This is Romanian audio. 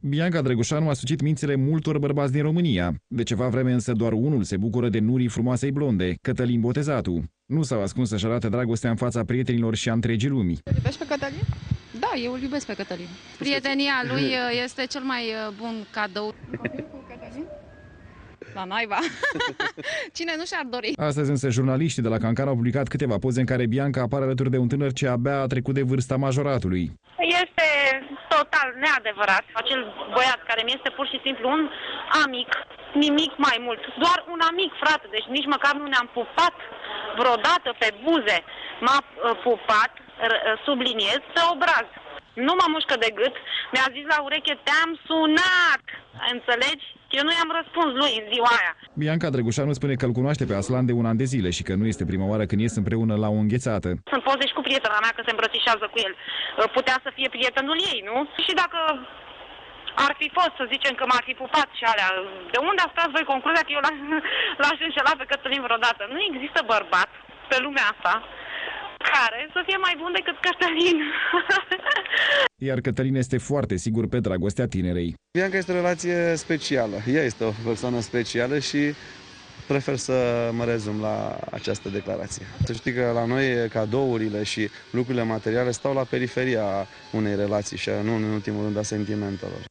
Bianca Drăgușanu a sucit mințile multor bărbați din România. De ceva vreme însă doar unul se bucură de nurii frumoasei blonde, Cătălin Botezatu. Nu s-au ascuns să-și arate dragostea în fața prietenilor și a întregii lumii. Îl iubești pe Cătălin? Da, eu îl iubesc pe Cătălin. Prietenia lui este cel mai bun cadou. Cu Cătălin? La naiba. Cine nu și-ar dori? Astăzi însă jurnaliștii de la Cancar au publicat câteva poze în care Bianca apare alături de un tânăr ce abia a trecut de vârsta majoratului. Este total neadevărat. Acel băiat care mi este pur și simplu un amic, nimic mai mult. Doar un amic, frate, deci nici măcar nu ne-am pupat vreodată pe buze. M-a pupat, subliniez, pe obraz. Nu mă mușcă de gât, mi-a zis la ureche, te-am sunat, înțelegi? Eu nu i-am răspuns lui în ziua aia. Bianca Drăgușanu spune că îl cunoaște pe Aslan de un an de zile și că nu este prima oară când ies împreună la o înghețată. Sunt poze și cu prietena mea că se îmbrățișează cu el. Putea să fie prietenul ei, nu? Și dacă ar fi fost, să zicem că m-ar fi pupat și alea, de unde ați tras voi concluzia că eu l-aș înșela pe Cătălin vreodată? Nu există bărbat pe lumea asta care să fie mai bun decât Cătălin. Iar Cătălin este foarte sigur pe dragostea tinerei. Bianca este o relație specială. Ea este o persoană specială și prefer să mă rezum la această declarație. Să știi că la noi cadourile și lucrurile materiale stau la periferia unei relații și nu în ultimul rând a sentimentelor.